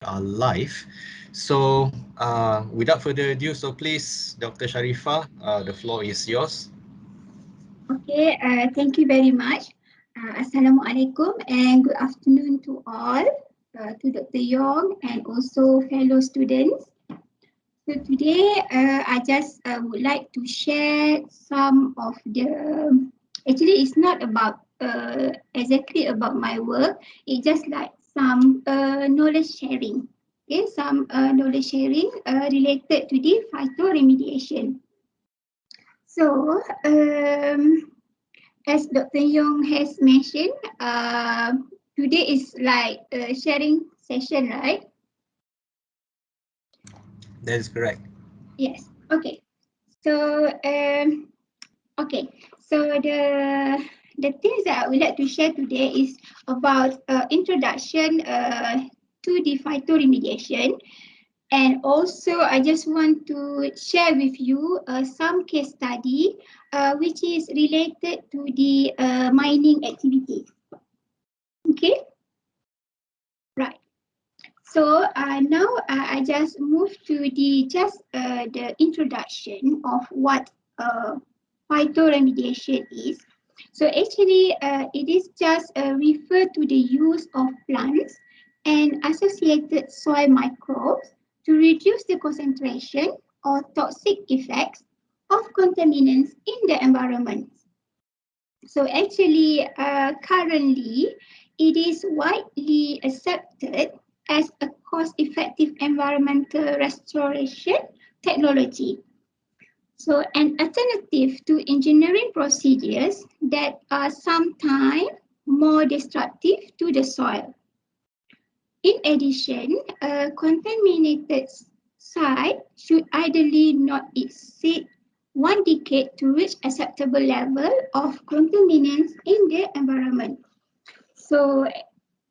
Are live. So without further ado, so please, Dr. Syarifah, the floor is yours. Okay, thank you very much. Assalamualaikum and good afternoon to all, to Dr. Yong and also fellow students. So today, I just would like to share some of the, actually it's not about exactly about my work, it's just like some knowledge sharing. Okay, some knowledge sharing related to the phytoremediation. So, as Dr. Yong has mentioned, today is like a sharing session, right? That is correct. Yes. Okay. So, okay. So the things that I would like to share today is about introduction to the phytoremediation. And also, I just want to share with you some case study which is related to the mining activity. Okay, right. So now I just move to the introduction of what phytoremediation is. So actually, it is just refer to the use of plants and associated soil microbes to reduce the concentration or toxic effects of contaminants in the environment. So actually, currently, it is widely accepted as a cost-effective environmental restoration technology. So an alternative to engineering procedures that are sometimes more destructive to the soil. In addition, a contaminated site should ideally not exceed 1 decade to reach acceptable level of contaminants in the environment. So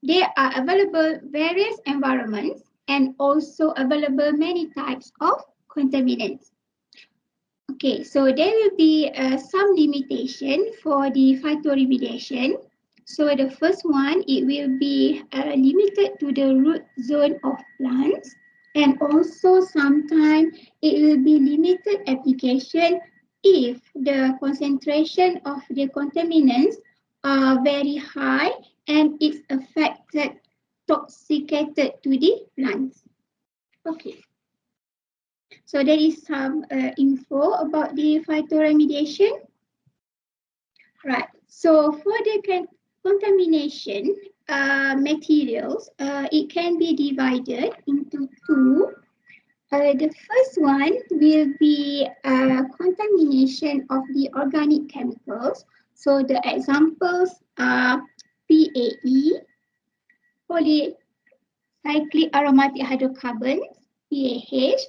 there are available various environments and also available many types of contaminants. Okay, so there will be some limitation for the phytoremediation. So the first one, it will be limited to the root zone of plants, and also sometimes it will be limited application if the concentration of the contaminants are very high and it's affected, toxicated to the plants. Okay. So there is some info about the phytoremediation. Right. So for the contamination materials, it can be divided into two. The first one will be contamination of the organic chemicals. So the examples are PAE, polycyclic aromatic hydrocarbons, PAH,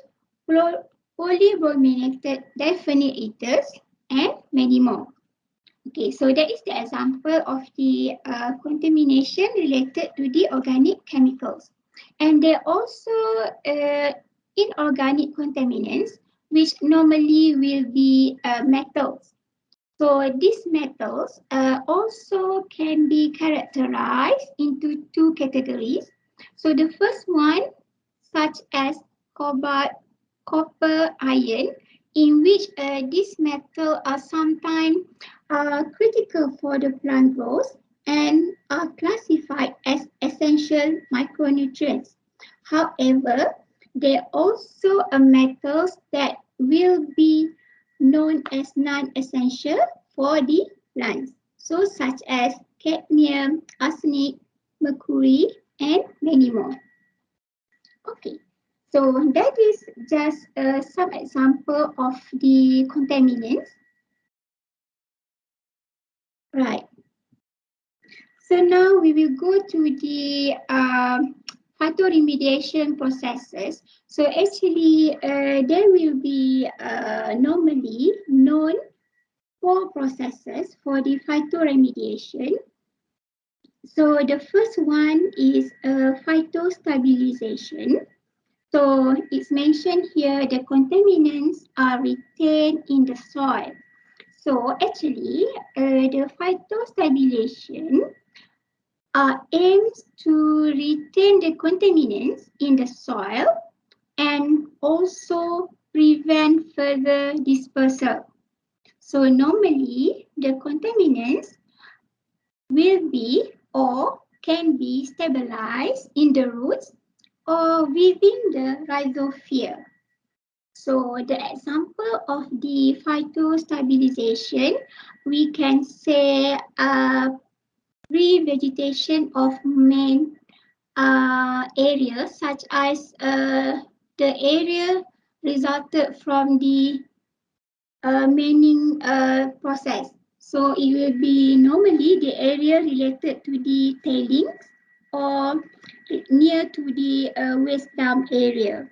polybrominated definite ethers, and many more. Okay, so that is the example of the contamination related to the organic chemicals. And there are also inorganic contaminants, which normally will be metals. So these metals also can be characterized into two categories. So the first one, such as cobalt, copper, iron, in which these metals are sometimes critical for the plant growth and are classified as essential micronutrients. However, there are also metals that will be known as non-essential for the plants. So such as cadmium, arsenic, mercury, and many more. Okay, so that is just some example of the contaminants. Right. So now we will go to the phytoremediation processes. So actually, there will be normally known 4 processes for the phytoremediation. So the first one is Phytostabilization. So it's mentioned here the contaminants are retained in the soil. So actually, the phytostabilization aims to retain the contaminants in the soil and also prevent further dispersal. So normally the contaminants will be or can be stabilized in the roots or within the rhizosphere. So the example of the phytostabilization, we can say revegetation of main areas such as the area resulted from the manning process. So it will be normally the area related to the tailings or near to the waste dump area.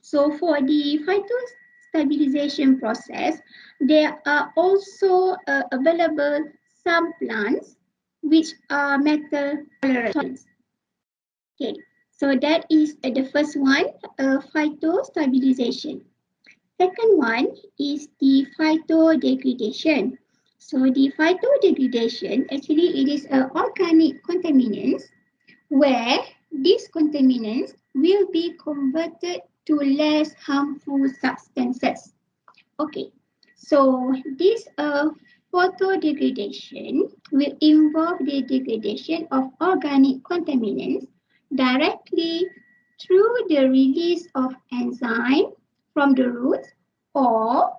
So for the phytostabilization process, there are also available some plants which are metal tolerant. Okay, so that is the first one, phytostabilization. Second one is the phytodegradation. So the phytodegradation, actually it is an organic contaminants where these contaminants will be converted to less harmful substances. Okay, so this photodegradation will involve the degradation of organic contaminants directly through the release of enzyme from the roots or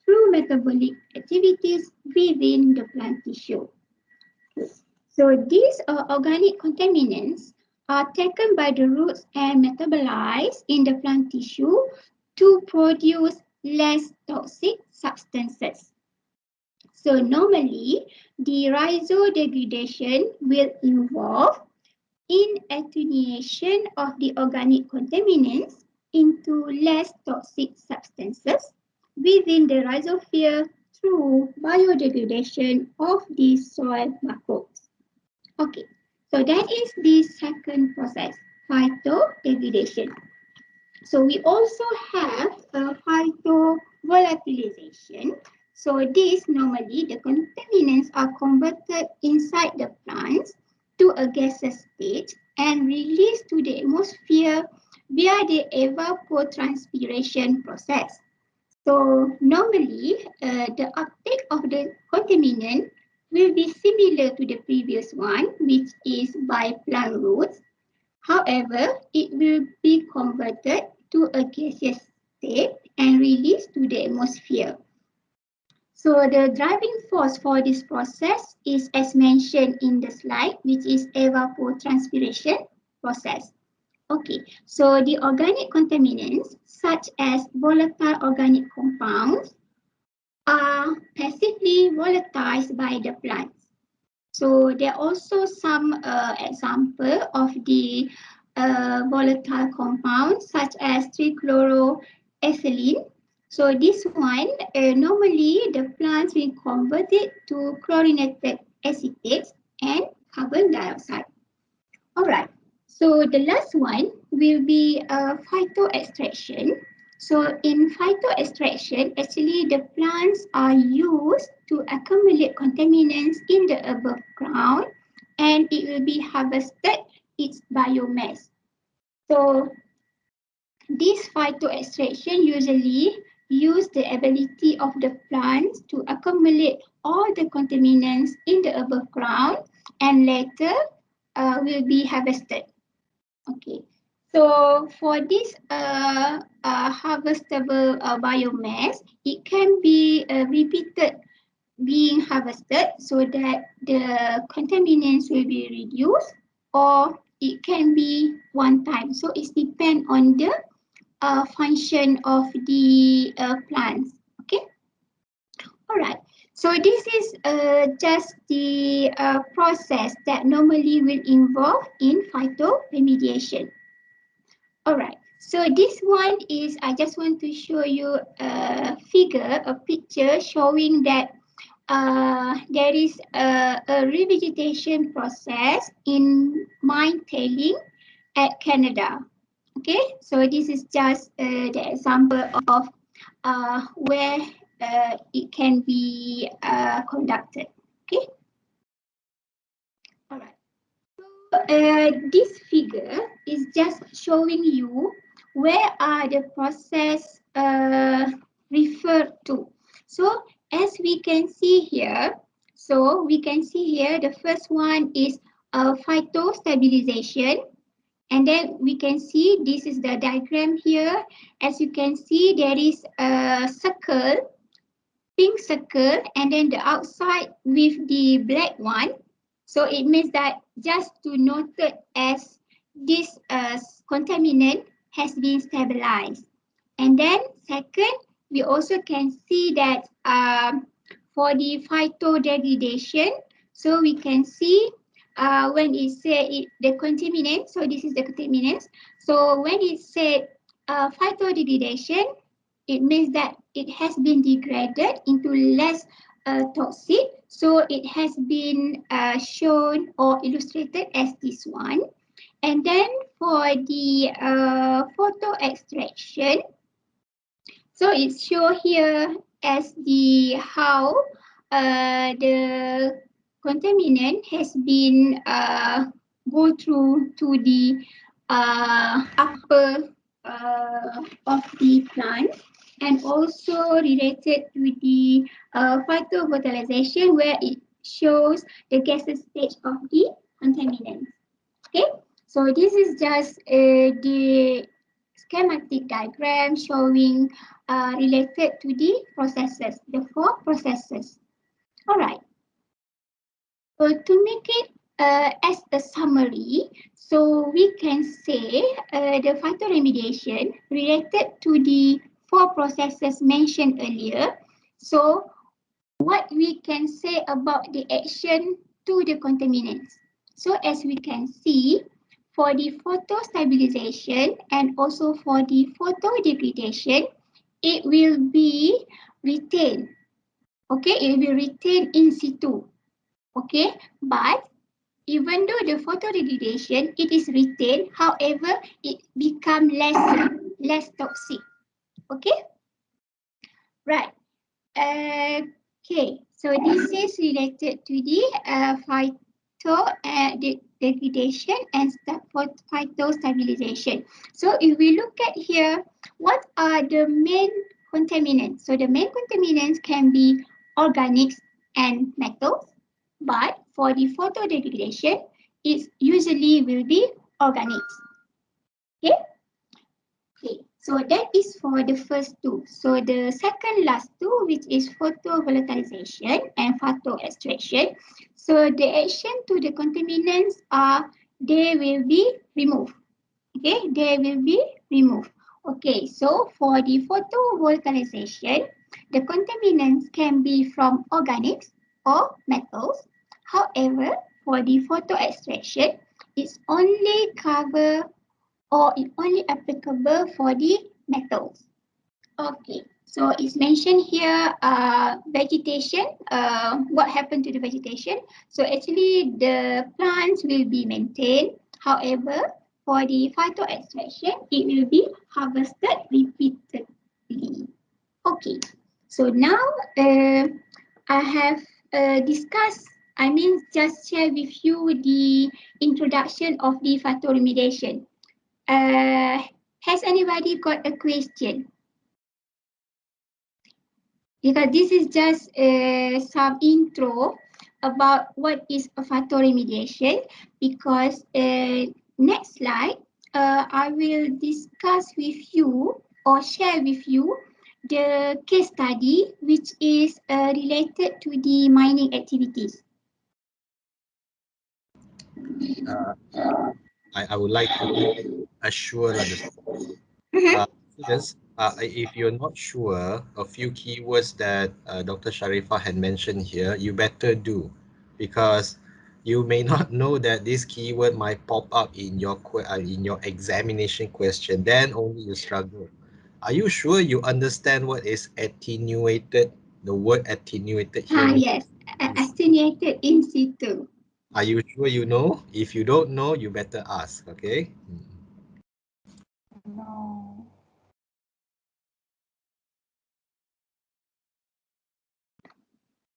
through metabolic activities within the plant tissue. So these organic contaminants are taken by the roots and metabolized in the plant tissue to produce less toxic substances. So normally, the rhizodegradation will involve in attenuation of the organic contaminants into less toxic substances within the rhizosphere through biodegradation of the soil microbes. Okay, so that is the second process, phytodegradation. So we also have a Phyto Volatilization. So this normally the contaminants are converted inside the plants to a gaseous state and released to the atmosphere via the evapotranspiration process. So normally the uptake of the contaminant will be similar to the previous one, which is by plant roots. However, it will be converted to a gaseous state and released to the atmosphere. So the driving force for this process is as mentioned in the slide, which is evapotranspiration process. Okay, so the organic contaminants such as volatile organic compounds are passively volatilized by the plants. So there are also some example of the volatile compounds such as trichloroethylene. So this one, normally the plants will convert it to chlorinated acetates and carbon dioxide. All right. So the last one will be phytoextraction. So in phytoextraction, actually the plants are used to accumulate contaminants in the above ground and it will be harvested its biomass. So this phytoextraction usually use the ability of the plants to accumulate all the contaminants in the above ground and later will be harvested. Okay, so for this harvestable biomass, it can be repeated being harvested so that the contaminants will be reduced, or it can be one time. So it depends on the function of the plants. Okay, all right. So this is just the process that normally will involve in phytoremediation. Alright, so this one is, I just want to show you a figure, a picture showing that there is a revegetation process in mine tailing at Canada. Okay, so this is just the example of where it can be conducted. Okay, alright. this figure is just showing you where are the process referred to. So as we can see here, the first one is Phyto Stabilization. And then we can see this is the diagram here. As you can see, there is a circle, pink circle, and then the outside with the black one. So it means that just to note it as this contaminant has been stabilized. And then second, we also can see that for the phytodegradation, so we can see when it say the contaminant, so this is the contaminants. So when it said phytodegradation, it means that it has been degraded into less toxic. So it has been shown or illustrated as this one. And then for the photo extraction, so it's shown here as the how the contaminant has been go through to the upper of the plant, and also related to the Phyto Volatilization, where it shows the gaseous stage of the contaminant. Okay, so this is just the schematic diagram showing related to the processes, the four processes. All right. So to make it as a summary, so we can say the phytoremediation related to the four processes mentioned earlier. So what we can say about the action to the contaminants. So as we can see, for the photo stabilization and also for the photo degradation, it will be retained. Okay, it will retain in situ. Okay, but even though the photo degradation, it is retained, however, it become less toxic. Okay, right. Okay, so this is related to the phyto degradation and phyto stabilization. So if we look at here, what are the main contaminants? So the main contaminants can be organics and metals, but for the photo degradation, it usually will be organics. Okay. Okay, so that is for the first two. So the second last two, which is photo volatilization and phytoextraction. So the action to the contaminants are they will be removed. Okay, they will be removed. Okay, so for the photo volatilization, the contaminants can be from organics or metals. However, for the phytoextraction, it's only cover or it only applicable for the metals. Okay, so it's mentioned here vegetation, what happened to the vegetation. So actually the plants will be maintained. However, for the phytoextraction, it will be harvested repeatedly. Okay, so now I have discussed, just share with you the introduction of the phytoremediation. Uh, has anybody got a question? Because this is just some intro about what is a phytoremediation. Because next slide, I will discuss with you or share with you the case study which is related to the mining activities. I would like to assure the students, if you're not sure, a few keywords that Dr. Syarifah had mentioned here, you better do, because you may not know that this keyword might pop up in your examination question. Then only you struggle. Are you sure you understand what is attenuated? The word attenuated here means. Yes, attenuated in situ. Are you sure you know? If you don't know, you better ask. Okay. No.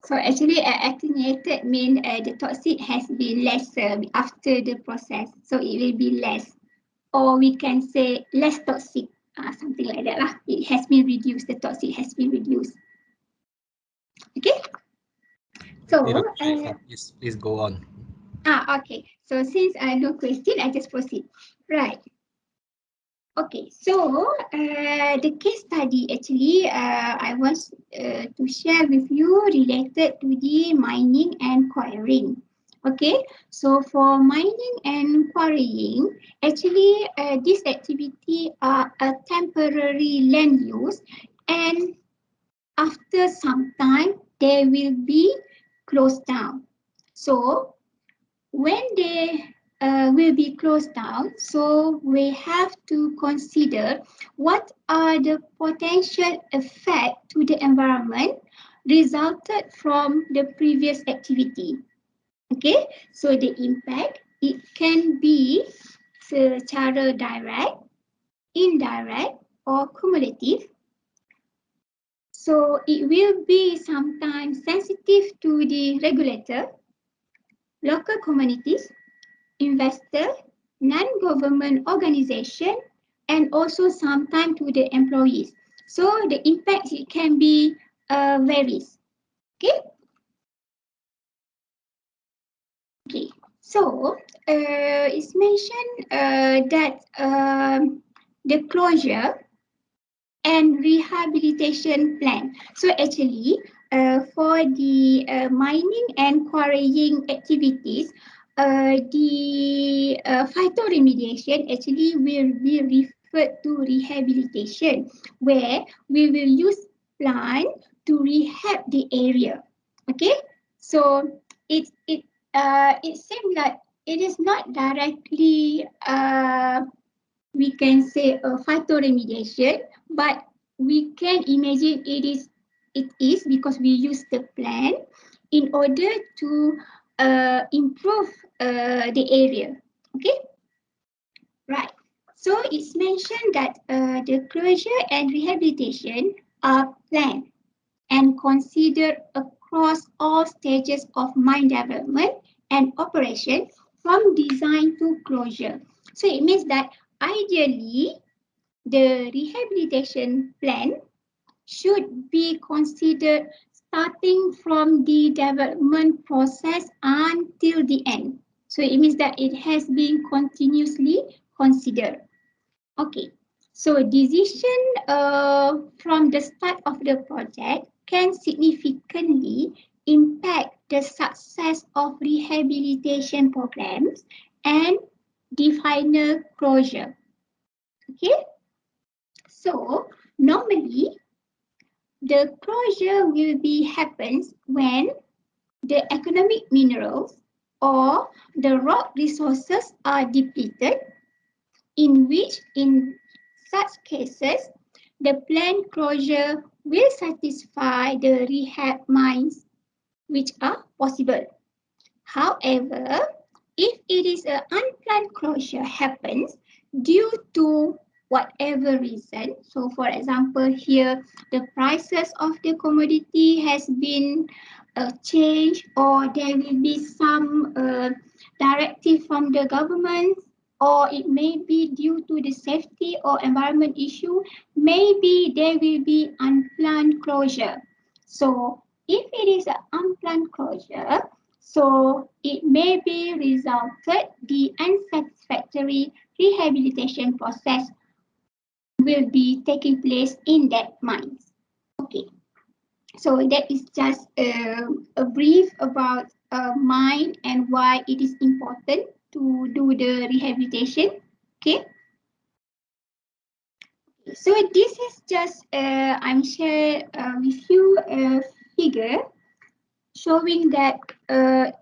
So actually, attenuated means the toxic has been lesser after the process, so it will be less, or we can say less toxic, something like that lah. It has been reduced. The toxic has been reduced. Okay. So, Okay, Dr. Sharifah, please go on. okay. So since I no question, I just proceed. Right. Okay, so the case study actually I want to share with you related to the mining and quarrying. Okay, so for mining and quarrying, actually this activity are a temporary land use, and after some time they will be closed down. So when they will be closed down, so we have to consider what are the potential effects to the environment resulted from the previous activity. Okay, so the impact, it can be secara direct, indirect, or cumulative. So it will be sometimes sensitive to the regulator, local communities, investor, non-government organization, and also sometimes to the employees. So the impact, it can be varies. Okay. Okay. So it's mentioned that the closure and rehabilitation plan. So actually, for the mining and quarrying activities, the phytoremediation actually will be referred to rehabilitation, where we will use plant to rehab the area. Okay, so it seems like it is not directly we can say a phytoremediation, but we can imagine it is because we use the plant in order to improve the area. Okay, right. So it's mentioned that the closure and rehabilitation are planned and considered across all stages of mine development and operation, from design to closure. So it means that ideally the rehabilitation plan should be considered starting from the development process until the end. So it means that it has been continuously considered. Okay, so decision from the start of the project can significantly impact the success of rehabilitation programs and the final closure. Okay, so normally the closure will be happens when the economic minerals or the rock resources are depleted, in which in such cases the planned closure will satisfy the rehab mines which are possible. However, if it is an unplanned closure happens due to whatever reason, so for example here the prices of the commodity has been changed, or there will be some directive from the government, or it may be due to the safety or environment issue, maybe there will be unplanned closure. So if it is an unplanned closure, so it may be resulted the unsatisfactory rehabilitation process will be taking place in that mine. Okay, so that is just a brief about mine and why it is important to do the rehabilitation. Okay, so this is just I'm share with you a figure showing that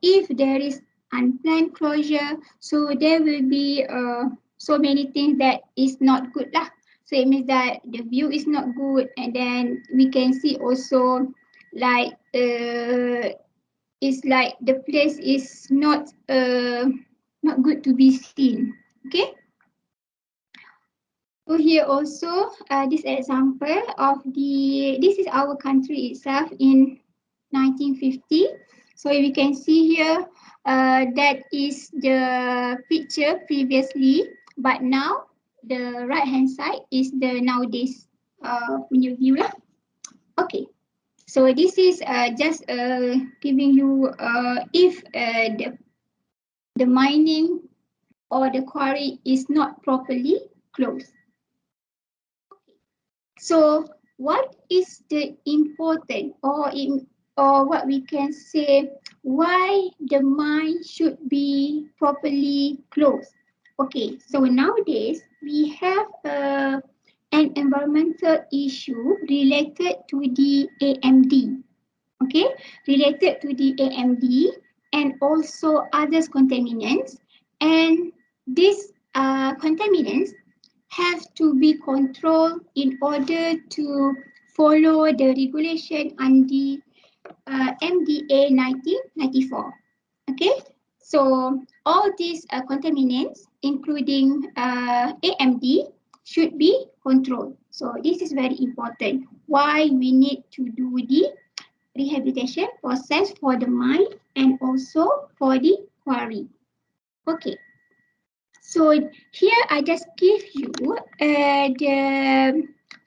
if there is unplanned closure, so there will be so many things that is not good lah. So it means that the view is not good, and then we can see also like it's like the place is not good to be seen. Okay. So here also this example of this is our country itself in 1950. So we can see here that is the picture previously, but now the right hand side is the nowadays punya view lah. Okay. So this is just giving you if the mining or the quarry is not properly closed. So what is the important or what we can say why the mine should be properly closed? Okay, so nowadays we have an environmental issue related to the AMD. Okay, related to the AMD and also other contaminants, and these contaminants have to be controlled in order to follow the regulation under MDA 1994. Okay, so all these contaminants, including AMD, should be controlled. So this is very important. Why we need to do the rehabilitation process for the mine and also for the quarry. Okay. So here I just give you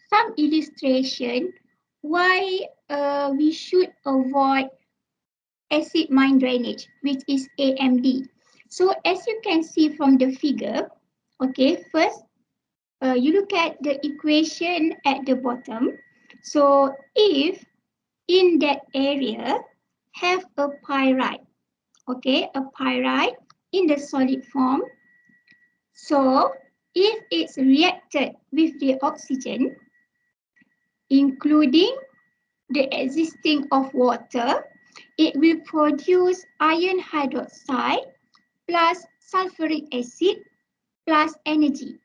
some illustration why we should avoid acid mine drainage, which is AMD. So as you can see from the figure, okay, first you look at the equation at the bottom. So if in that area have a pyrite, okay, a pyrite in the solid form. So if it's reacted with the oxygen, including the existing of water, it will produce iron hydroxide plus sulfuric acid plus energy.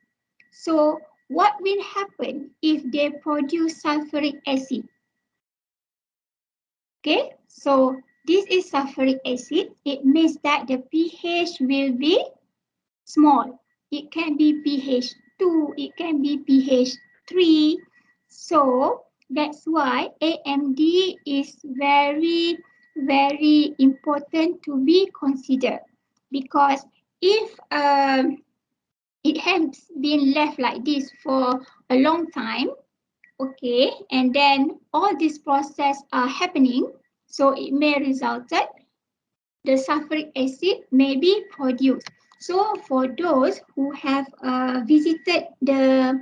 So what will happen if they produce sulfuric acid? Okay, so this is sulfuric acid. It means that the pH will be small. It can be pH 2, it can be pH 3. So that's why AMD is very, very important to be considered. Because if it has been left like this for a long time, okay, and then all this process are happening, so it may result that the sulfuric acid may be produced. So for those who have visited the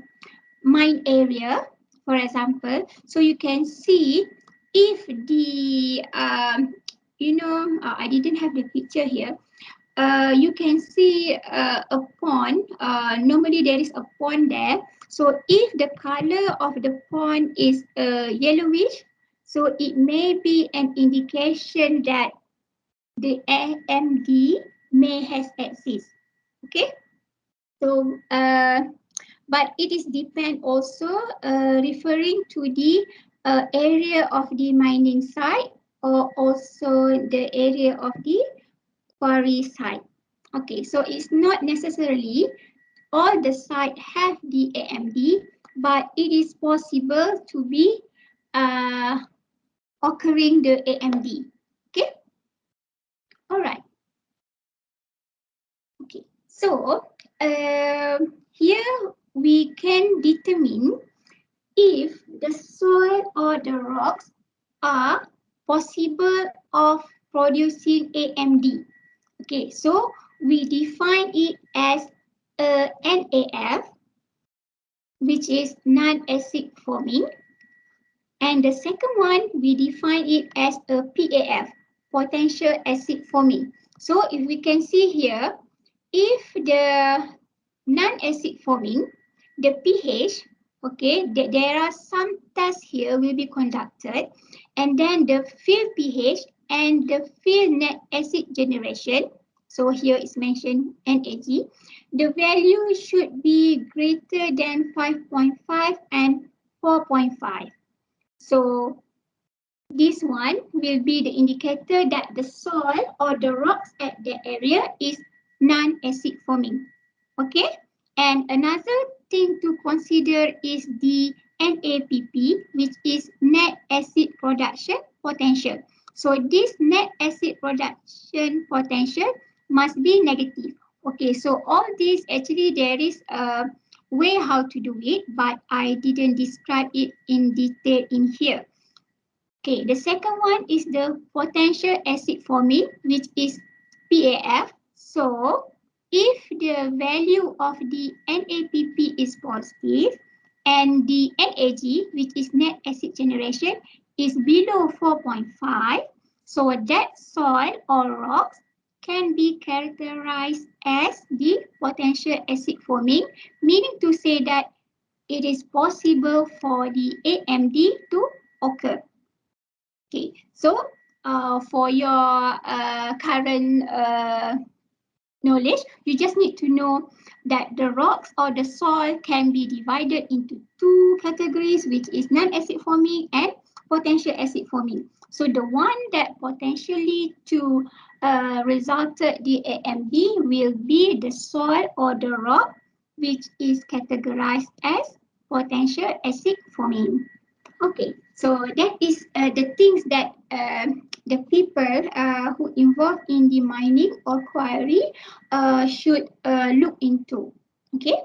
mine area, for example, so you can see if the, I didn't have the picture here. You can see a pond. Normally there is a pond there. So if the color of the pond is yellowish, so it may be an indication that the AMD may has exist. Okay. So, but it is depend also referring to the area of the mining site or also the area of the quarry site. Okay, so it's not necessarily all the site have the AMD, but it is possible to be occurring the AMD. Okay, all right. Okay, so here we can determine if the soil or the rocks are possible of producing AMD. Okay, so we define it as a NAF, which is non-acid forming. And the second one, we define it as a PAF, potential acid forming. So if we can see here, if the non-acid forming, the pH, okay, there are some tests here will be conducted, and then the field pH and the field net acid generation. So here is mentioned NAG. The value should be greater than 5.5 and 4.5. So this one will be the indicator that the soil or the rocks at the area is non-acid forming. Okay, and another thing to consider is the NAPP, which is net acid production potential. So this net acid production potential must be negative. Okay, so all this actually there is a way how to do it, but I didn't describe it in detail in here. Okay, the second one is the potential acid forming, which is PAF. So, if the value of the NAPP is positive and the NAG, which is net acid generation, is below 4.5, so that soil or rocks can be characterized as the potential acid forming, meaning to say that it is possible for the AMD to occur. Okay, so for your current knowledge, you just need to know that the rocks or the soil can be divided into two categories, which is non-acid forming and potential acid forming. So the one that potentially to resulted the AMD will be the soil or the rock, which is categorized as potential acid forming. Okay, so that is the things that the people who involved in the mining or quarry should look into. Okay,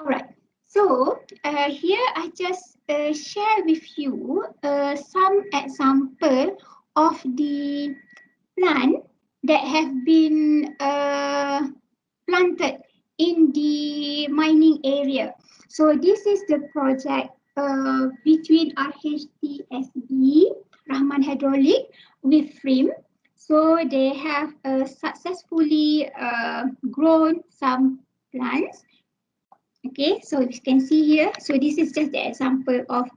all right. So here I just share with you some example of the plant that have been planted in the mining area. So this is the project between RHTSB, Rahman Hydraulic, with Rahim. So they have successfully grown some plants. Okay, so you can see here. So this is just the example of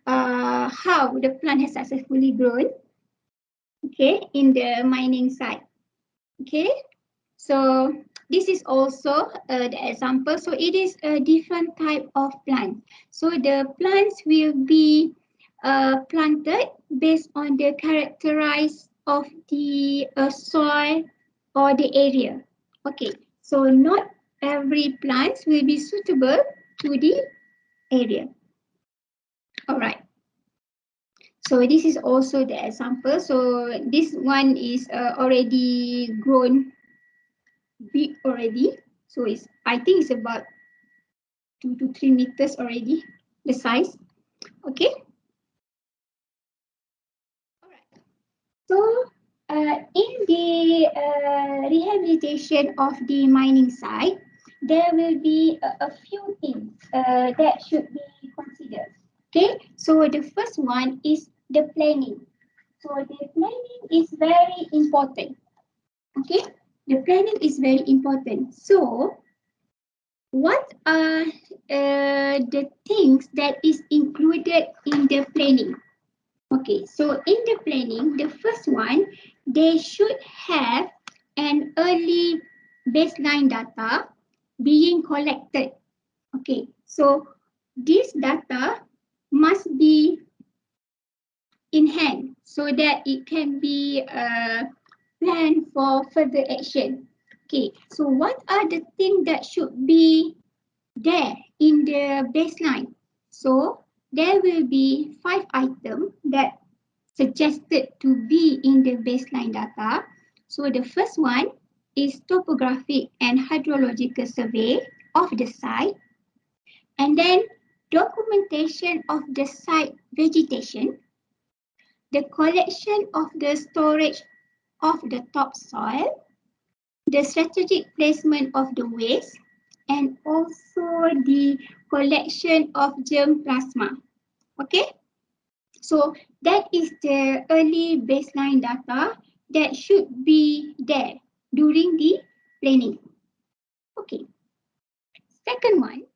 how the plant has successfully grown. Okay, in the mining site. Okay. So this is also the example. So it is a different type of plant. So the plants will be planted based on the characteristics of the soil or the area. Okay, so not every plant will be suitable to the area. All right. So this is also the example. So this one is already grown big already. So it's, I think it's about 2 to 3 meters already, the size. Okay. All right. So in the rehabilitation of the mining site, there will be a few things that should be considered. Okay. So the first one is the planning. So the planning is very important. Okay. The planning is very important. So what are the things that is included in the planning? Okay, so in the planning, the first one, they should have an early baseline data being collected. Okay, so this data must be in hand so that it can be planned for further action. Okay, so what are the things that should be there in the baseline? So there will be 5 items that suggested to be in the baseline data. So the first one is topographic and hydrological survey of the site, and then documentation of the site vegetation, the collection of the storage of the topsoil, the strategic placement of the waste, and also the collection of germ plasma. Okay, so that is the early baseline data that should be there during the planning. Okay, second one,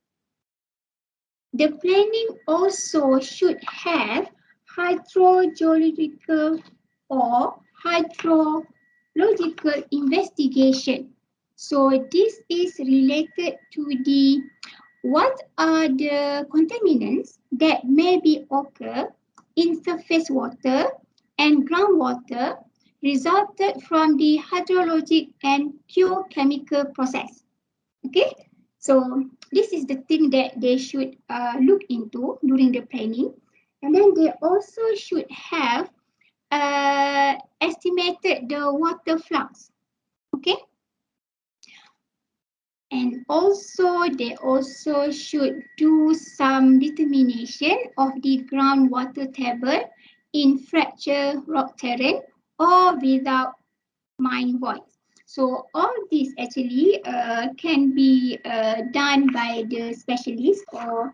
the planning also should have hydrogeological or hydrological investigation. So this is related to the what are the contaminants that may be occur in surface water and groundwater resulted from the hydrologic and geochemical process. Okay, so this is the thing that they should look into during the planning. And then they also should have estimated the water flux. Okay. And also they also should do some determination of the groundwater table in fracture rock terrain or without mine voids. So all this actually can be done by the specialist, or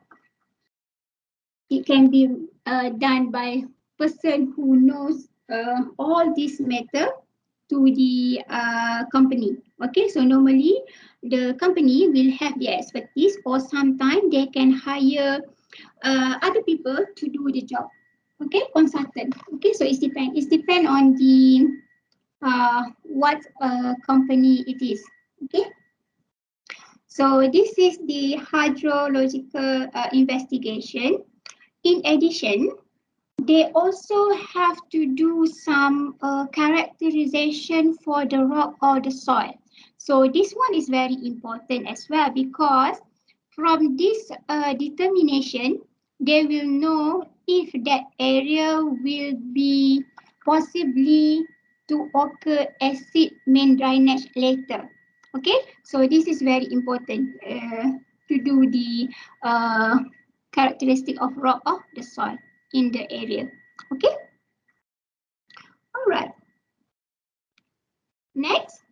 it can be done by person who knows all this matter to the company. Okay, so normally the company will have the expertise, or sometimes they can hire other people to do the job. Okay, consultant. Okay, so it's depend on the what company it is. Okay, so this is the hydrological investigation. In addition, they also have to do some characterization for the rock or the soil. So this one is very important as well, because from this determination, they will know if that area will be possibly to occur acid main drainage later. Okay, so this is very important to do the characteristic of rock or the soil in the area. Okay, all right. Next,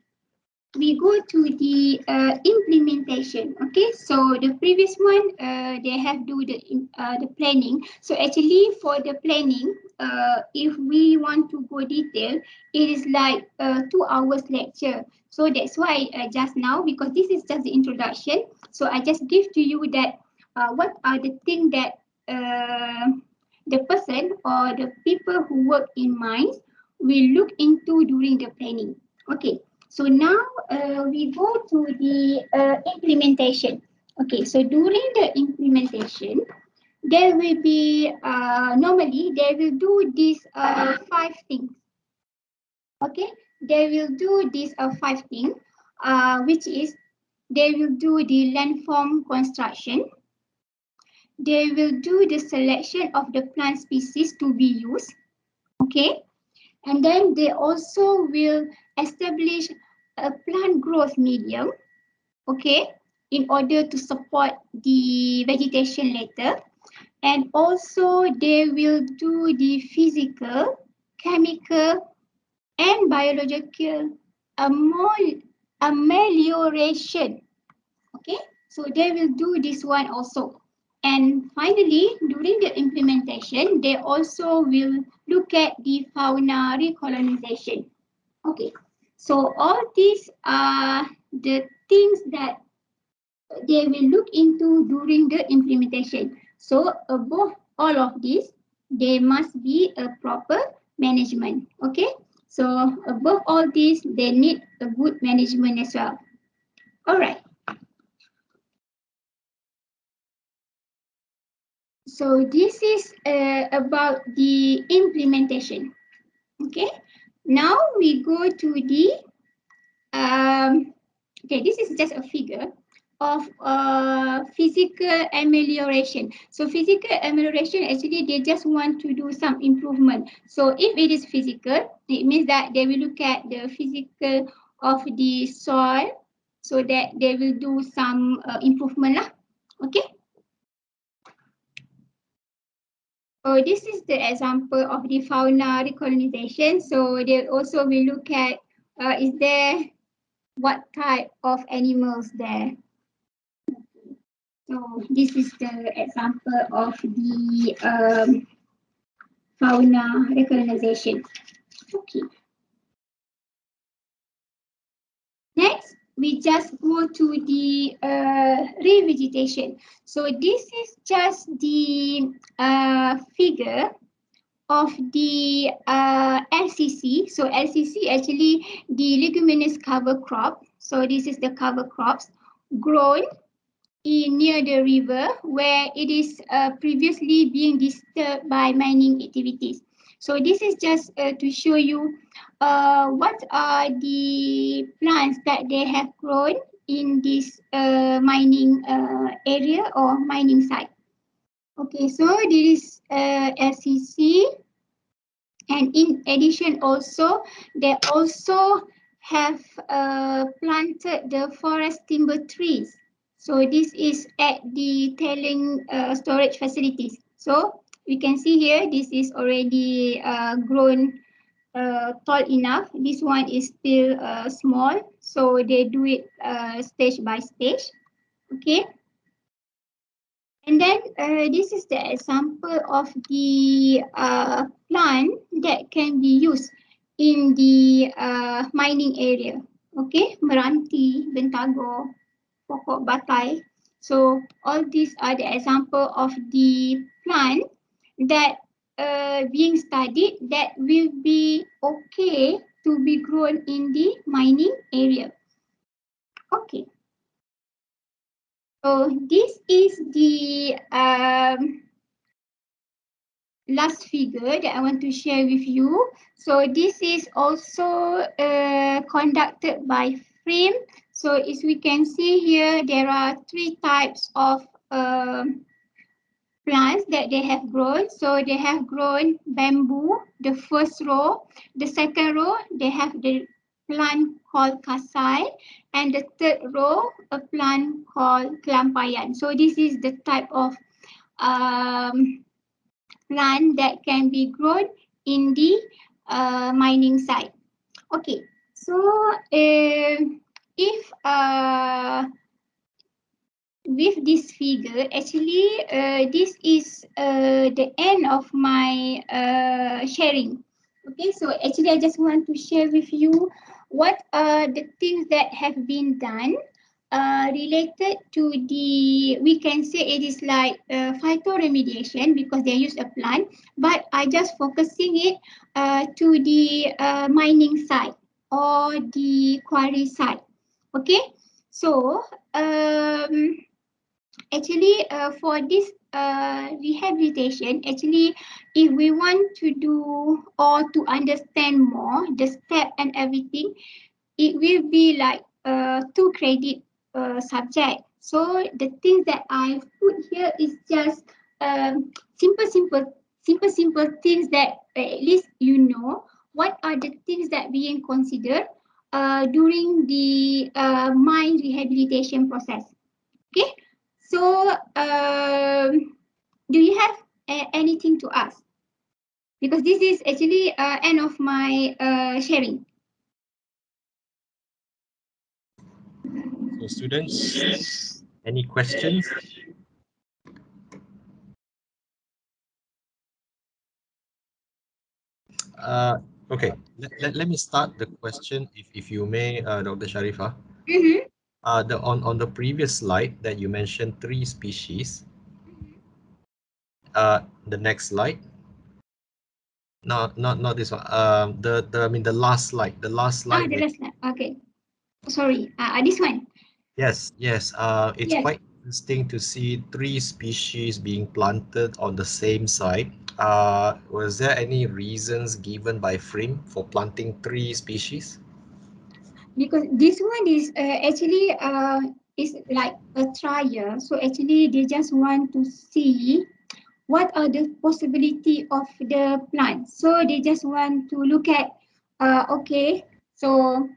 we go to the implementation. Okay, so the previous one they have do the planning. So actually for the planning, if we want to go detail, it is like 2 hours lecture. So that's why just now, because this is just the introduction, so I just give to you that what are the things that the person or the people who work in mines will look into during the planning. Okay, so now we go to the implementation. Okay, so during the implementation, there will be, normally they will do these 5 things. Okay, they will do these 5 things, which is they will do the landform construction. They will do the selection of the plant species to be used. Okay, and then they also will establish a plant growth medium, okay, in order to support the vegetation later. And also they will do the physical, chemical, and biological amelioration. Okay, so they will do this one also. And finally, during the implementation, they also will look at the fauna recolonization. Okay, so all these are the things that they will look into during the implementation. So above all of this, there must be a proper management. Okay, so above all this, they need a good management as well. All right. So this is about the implementation. Okay, now we go to the okay, this is just a figure of physical amelioration. So physical amelioration, actually they just want to do some improvement. So if it is physical, it means that they will look at the physical of the soil, so that they will do some improvement lah. Okay. So this is the example of the fauna recolonization. So they also will look at is there what type of animals there. So this is the example of the fauna recolonization. Okay. Next, we just go to the revegetation. So this is just the figure of the LCC. So LCC actually the leguminous cover crop. So this is the cover crops grown near the river where it is previously being disturbed by mining activities. So this is just to show you what are the plants that they have grown in this mining area or mining site. Okay, so this is LCC, and in addition also, they also have planted the forest timber trees. So this is at the tailing storage facilities. So we can see here, this is already grown tall enough. This one is still small, so they do it stage by stage. Okay. And then this is the example of the plant that can be used in the mining area. Okay, meranti, bentago, pokok batai. So all these are the example of the plant that being studied that will be okay to be grown in the mining area. Okay, so this is the last figure that I want to share with you. So this is also conducted by frame. So as we can see here, there are three types of plants that they have grown. So they have grown bamboo, the first row. The second row, they have the plant called kasai. And the third row, a plant called kelampayan. So this is the type of plant that can be grown in the mining site. Okay, so if with this figure, actually this is the end of my sharing. Okay, so actually I just want to share with you what are the things that have been done related to the, we can say it is like phytoremediation because they use a plant, but I just focusing it to the mining site or the quarry site. Okay, so actually for this rehabilitation, actually if we want to do or to understand more the step and everything, it will be like 2 credit subject. So the things that I put here is just simple, simple things that at least you know what are the things that being considered during the mine rehabilitation process. Okay, so do you have anything to ask? Because this is actually end of my sharing. So students, any questions? Uh, okay, let me start the question if you may, Dr. Syarifah. Mm-hmm. On the previous slide that you mentioned 3 species. The next slide. Not this one. The I mean the last slide. The last Ah, slide the with last one. Okay. Sorry. this one. yes. It's Yes. quite interesting to see 3 species being planted on the same site. Was there any reasons given by Frim for planting 3 species? Because this one is like a trial. So actually they just want to see what are the possibility of the plant. So they just want to look at okay, so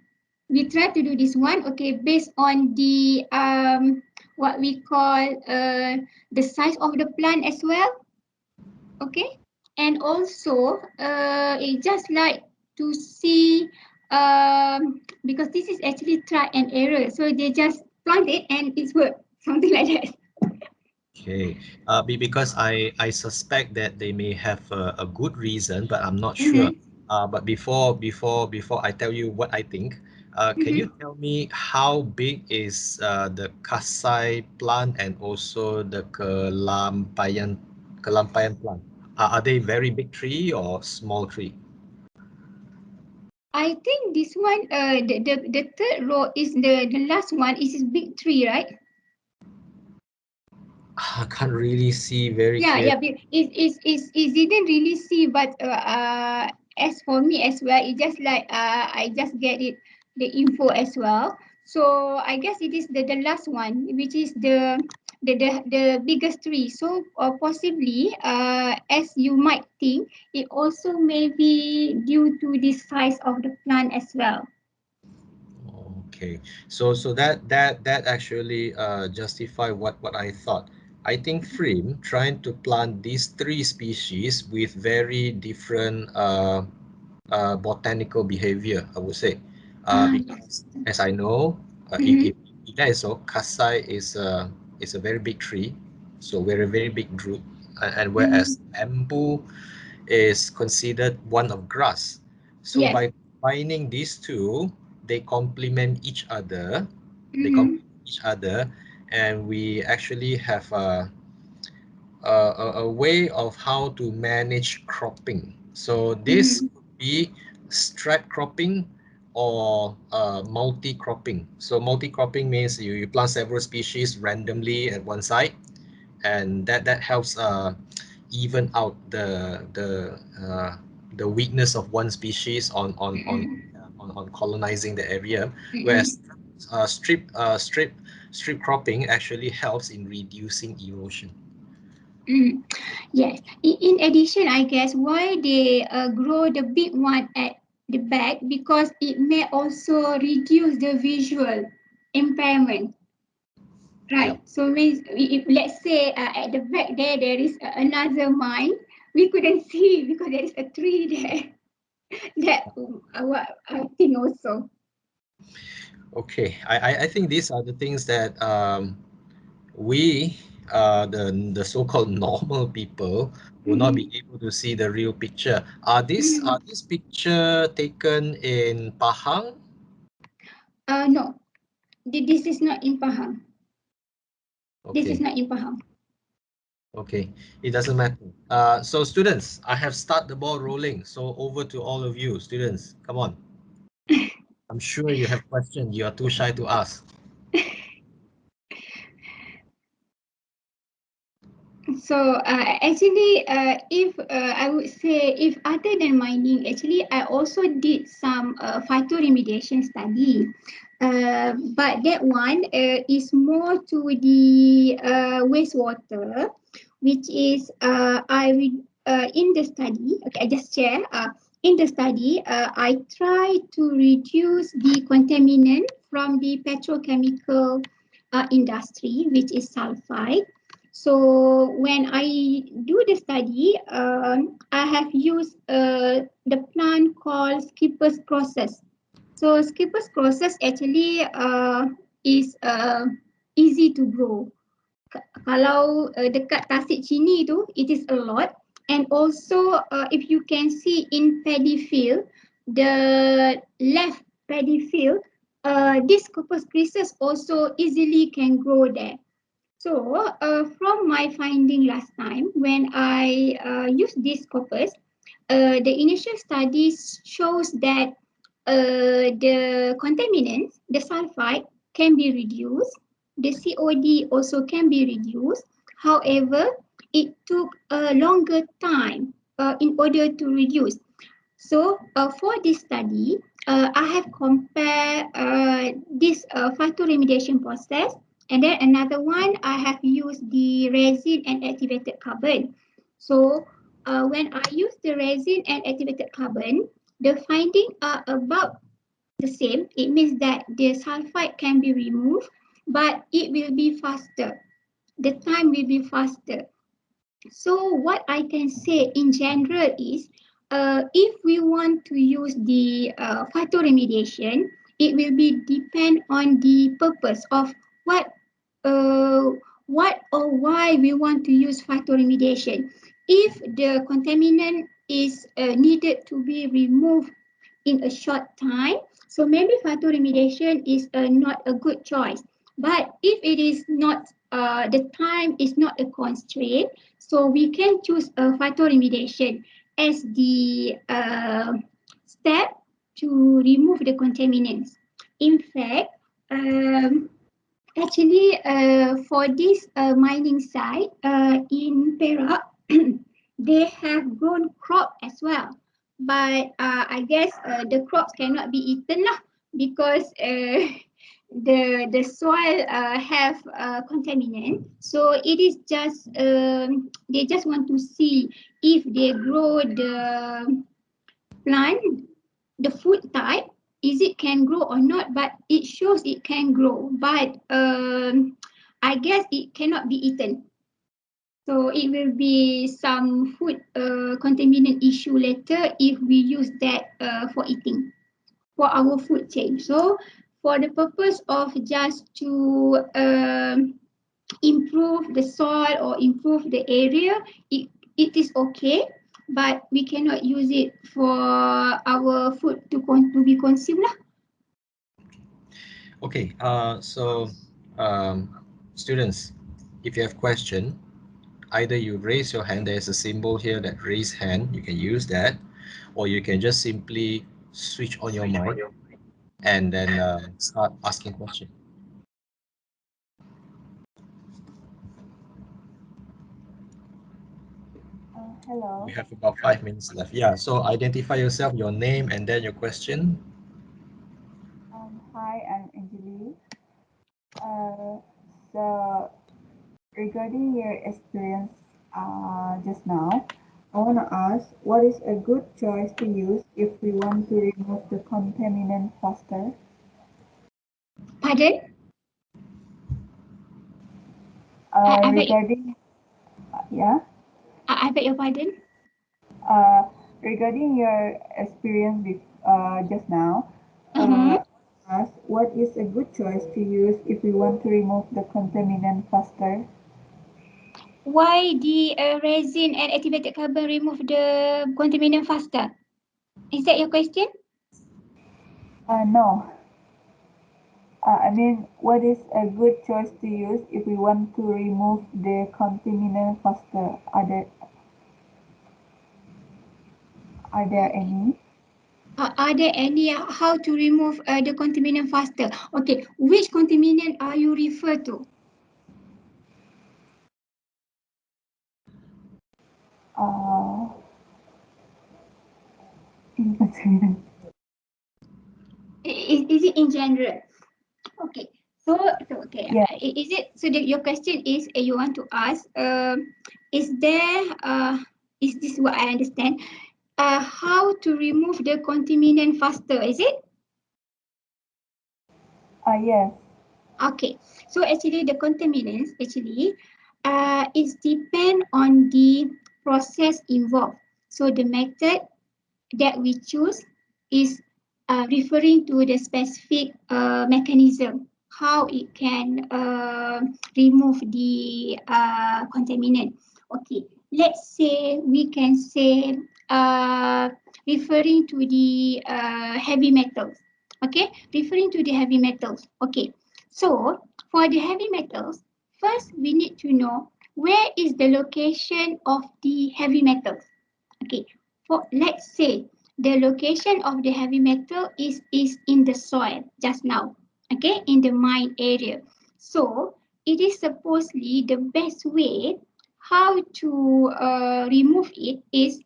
we try to do this one, okay, based on the what we call the size of the plant as well. Okay, and also it just like to see because this is actually try and error, so they just plant it and it's work something like that. Okay, because I suspect that they may have a good reason, but I'm not sure. Mm-hmm. But before I tell you what I think, can you Mm-hmm. tell me how big is the kasai plant and also the kelampayan plant? Are they very big tree or small tree? I think this one the third row is the last one is big tree, right? I can't really see very Yeah, clear. yeah, it didn't really see, but as for me as well, it just like I just get it the info as well. So I guess it is the last one, which is the the biggest tree. So possibly, as you might think, it also may be due to the size of the plant as well. Okay, so that actually justify what I thought. I think Frim trying to plant these three species with very different botanical behavior, I would say, Yes. because as I know, Mm-hmm. if that is so, Kasai is a very big tree, so very big root, and Mm-hmm. whereas bamboo is considered one of grass. So Yes. by combining these two, they complement each other. They Mm-hmm. complement each other, and we actually have a way of how to manage cropping. So this Mm-hmm. could be strap cropping or multi-cropping. So multi-cropping means you plant several species randomly at one site, and that helps even out the weakness of one species on colonizing the area, Mm-hmm. whereas strip cropping actually helps in reducing erosion. Mm. Yes. In addition, I guess why they grow the big one at the back, because it may also reduce the visual impairment. Yep. Right. So means if let's say at the back there is another mine, we couldn't see because there is a tree there. That what I think also. Okay. I think these are the things that we the so-called normal people will not be Mm-hmm. able to see the real picture. Are these picture taken in Pahang? No, this is not in Pahang. This is Okay. not in Pahang. Okay, it doesn't matter. So students, I have start the ball rolling. So over to all of you, students. Come on. I'm sure you have questions. You are too shy to ask. So actually, if I would say, if other than mining, actually I also did some phytoremediation study. But that one is more to the wastewater, which is in the study. Okay, I just share. In the study, I try to reduce the contaminant from the petrochemical industry, which is sulfide. So when I do the study, I have used the plant called skipper's process. So skipper's process actually is easy to grow. Kalau dekat tasik cini tu, it is a lot. And also, if you can see in paddy field, the left paddy field, this Scopus crisis also easily can grow there. So, from my finding last time, when I used this corpus, the initial studies shows that the contaminants, the sulfide, can be reduced. The COD also can be reduced. However, it took a longer time in order to reduce. So for this study, I have compared this phytoremediation process, and then another one I have used the resin and activated carbon. So when I use the resin and activated carbon, the findings are about the same. It means that the sulfide can be removed, but it will be faster. The time will be faster. So what I can say in general is, if we want to use the phytoremediation, it will be depend on the purpose of uh, what or why we want to use phytoremediation. If the contaminant is needed to be removed in a short time, so maybe phytoremediation is not a good choice. But if it is not, the time is not a constraint, so we can choose a phytoremediation as the step to remove the contaminants. In fact, um, actually, for this mining site in Perak, they have grown crop as well. But I guess the crops cannot be eaten lah, because the soil have contaminant, so it is just they just want to see if they grow the plant, the food type, is it can grow or not, but it shows it can grow, but I guess it cannot be eaten. So it will be some food contaminant issue later if we use that for eating, for our food chain. So for the purpose of just to improve the soil or improve the area, it is okay, but we cannot use it for our food to be consumed lah. Okay, students, if you have question, either you raise your hand, there's a symbol here that raise hand, you can use that, or you can just simply switch on your mic and then start asking questions. Hello. We have about 5 minutes left. Yeah, so identify yourself, your name, and then your question. Hi, I'm Anjali. So regarding your experience just now, I want to ask, what is a good choice to use if we want to remove the contaminant faster? Pardon? I beg Regarding, yeah, I beg your pardon. uh, regarding your experience with, just now, ask, what is a good choice to use if we want to remove the contaminant faster? Why the resin and activated carbon remove the contaminant faster? Is that your question? No. I mean, what is a good choice to use if we want to remove the contaminant faster? Are there any? Are there any how to remove the contaminant faster? Okay, which contaminant are you refer to? Contaminant. Is it in general? Okay, so okay, Yeah. is it so that your question is you want to ask is there is this what I understand? How to remove the contaminant faster? Is it? Yes. Okay, so actually the contaminants actually is depend on the process involved. So the method that we choose is referring to the specific mechanism, how it can remove the contaminant. Okay, let's say we can say referring to the heavy metals. Okay, referring to the heavy metals. Okay, so for the heavy metals, first we need to know where is the location of the heavy metals. Okay, for let's say the location of the heavy metal is in the soil just now, okay, in the mine area. So it is supposedly the best way how to remove it is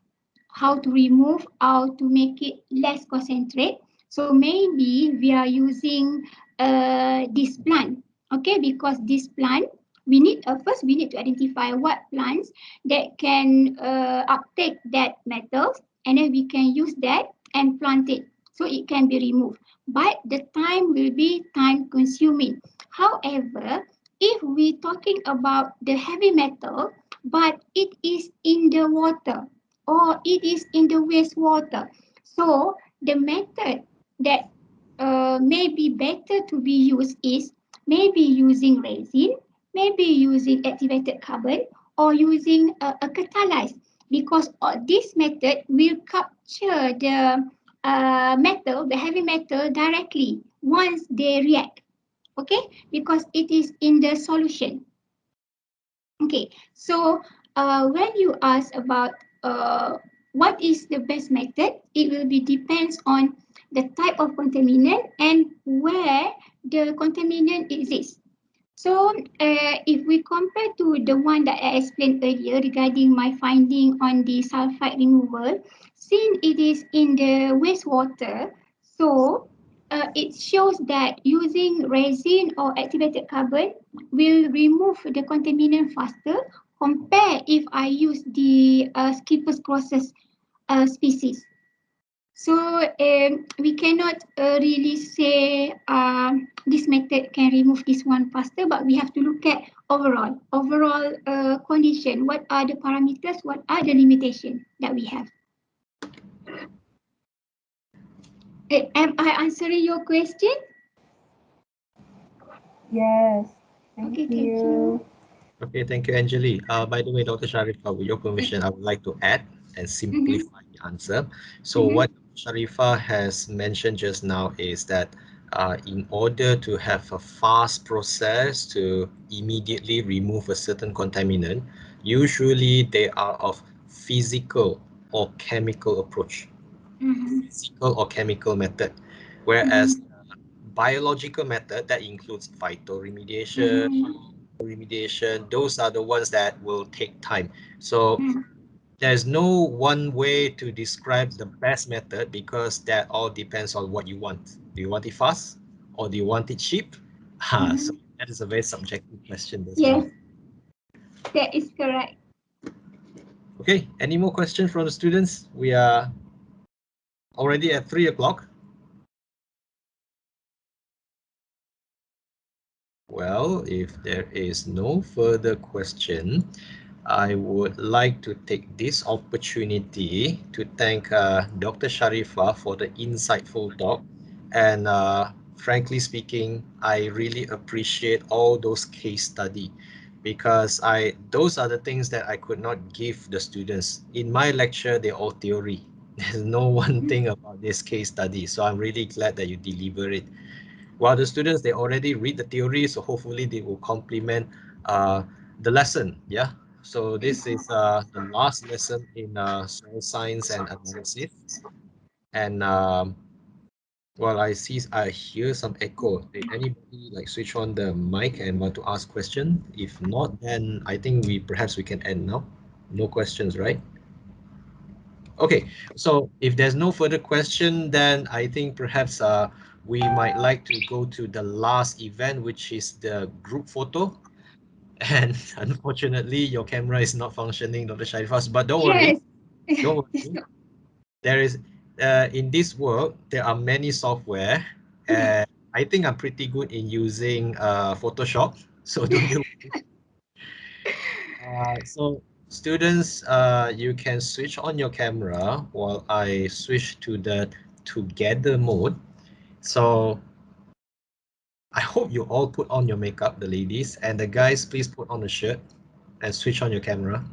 how to remove, how to make it less concentrate. So maybe we are using this plant, okay, because this plant we need first we need to identify what plants that can uptake that metals, and then we can use that and plant it so it can be removed. But the time will be time consuming. However, if we talking about the heavy metal, but it is in the water or it is in the wastewater, so the method that may be better to be used is maybe using resin, maybe using activated carbon, or using a catalyst, because this method will capture the metal, the heavy metal directly once they react, okay, because it is in the solution. Okay, so when you ask about what is the best method, it will be depends on the type of contaminant and where the contaminant exists. So if we compare to the one that I explained earlier regarding my finding on the sulfide removal, since it is in the wastewater, so it shows that using resin or activated carbon will remove the contaminant faster compare if I use the skipper's process species. So we cannot really say this method can remove this one faster, but we have to look at overall condition. What are the parameters? What are the limitations that we have? Am I answering your question? Yes. Okay, Thank thank you. you. Okay, thank you, Anjali. By the way, Dr. Syarifah, with your permission, I would like to add and Mm-hmm. simplify the answer. So Mm-hmm. what Syarifah has mentioned just now is that in order to have a fast process to immediately remove a certain contaminant, usually they are of physical or chemical approach, Mm-hmm. physical or chemical method, whereas biological method that includes phytoremediation, Mm-hmm. remediation, those are the ones that will take time. So Mm-hmm. there's no one way to describe the best method because that all depends on what you want. Do you want it fast or do you want it cheap? So Mm-hmm. that is a very subjective question, that's why. Yes, that is correct. Okay, any more questions from the students? We are already at 3 o'clock. Well, if there is no further question, I would like to take this opportunity to thank Dr. Syarifah for the insightful talk. And frankly speaking, I really appreciate all those case study because those are the things that I could not give the students. In my lecture, they're all theory. There's no one thing about this case study. So I'm really glad that you deliver it. While the students, they already read the theory, so hopefully they will complement uh, the lesson. Yeah. So this is the last lesson in soil science and analysis. And well, I hear some echo. Did anybody like switch on the mic and want to ask question? If not, then I think we can end now. No questions, right? Okay, so if there's no further question, then I think perhaps we might like to go to the last event, which is the group photo. And unfortunately, your camera is not functioning, Dr. Sharifas, but don't worry, Yes. don't It's worry. not- There is, in this world, there are many software, and I think I'm pretty good in using Photoshop, so don't you. So students, you can switch on your camera while I switch to the together mode. So I hope you all put on your makeup, the ladies, and the guys, please put on the shirt and switch on your camera.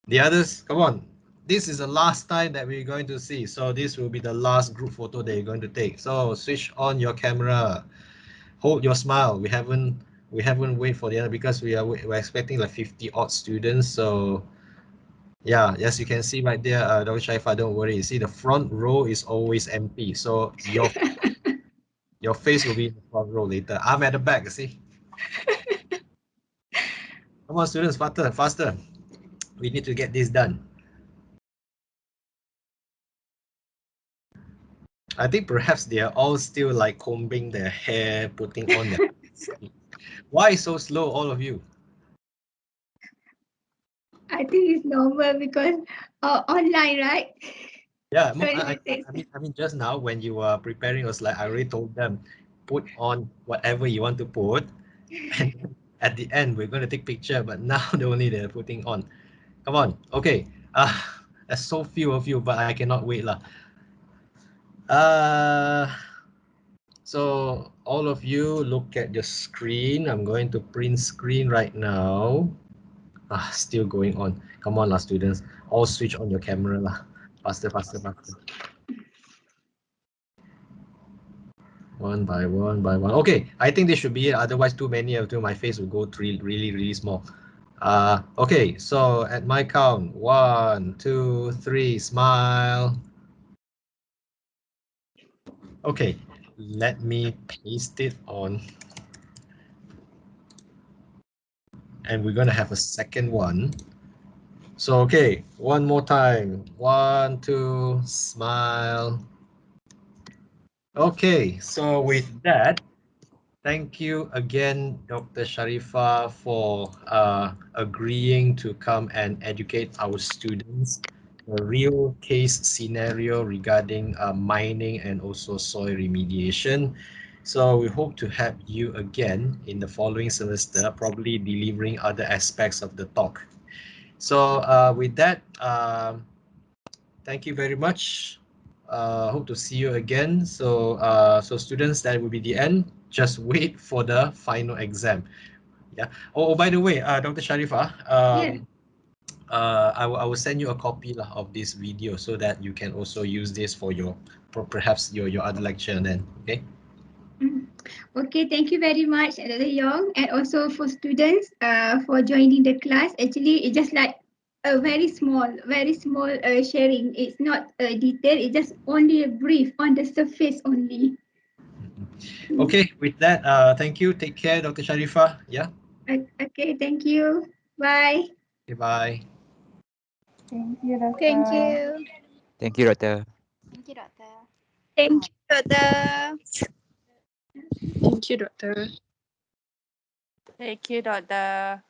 The others, come on. This is the last time that we're going to see. So this will be the last group photo that you're going to take. So switch on your camera. Hold your smile. We haven't wait for the other because we're expecting like 50 odd students. So yeah, yes, you can see right there, Dr. Shaifa, don't worry. You see the front row is always empty. So your face will be in the front row later. I'm at the back, you see. Come on, students, faster, faster. We need to get this done. I think perhaps they are all still like combing their hair, putting on their. Why so slow, all of you? I think it's normal because online, right? Yeah, So I, it I, takes. I mean, just now when you were preparing, I was like, I already told them, put on whatever you want to put, and then at the end we're going to take picture. But now they're putting on. Come on, okay. There's so few of you, but I cannot wait lah. Uh, so all of you look at your screen. I'm going to print screen right now. Still going on. Come on lah, students. All switch on your camera lah. Faster, faster, faster. One by one by one. Okay, I think this should be it. Otherwise, too many of them, my face will go really, really small. Okay, so at my count, 1, 2, 3, smile. Okay, let me paste it on. And we're gonna have a second one. So, okay, one more time. 1, 2, smile. Okay, so with that, thank you again, Dr. Syarifah, for agreeing to come and educate our students a real case scenario regarding mining and also soil remediation. So we hope to have you again in the following semester, probably delivering other aspects of the talk. So with that, thank you very much. Hope to see you again. So students, that will be the end. Just wait for the final exam. Yeah. Oh, by the way, Dr. Syarifah, Yeah. I will send you a copy lah, of this video so that you can also use this for your perhaps your other lecture then. Okay. Mm. Okay, thank you very much, Dr. Yong, and also for students for joining the class. Actually, it's just like a very small sharing. It's not detailed. It's just only a brief on the surface only. Mm. Okay. With that, thank you. Take care, Dr. Syarifah. Yeah. Okay, thank you. Bye. Okay. Bye. Thank you, Thank Doctor. you. Thank you, Doctor. Thank you, Doctor. Thank you, Doctor. Thank you, Doctor. Thank you, Doctor.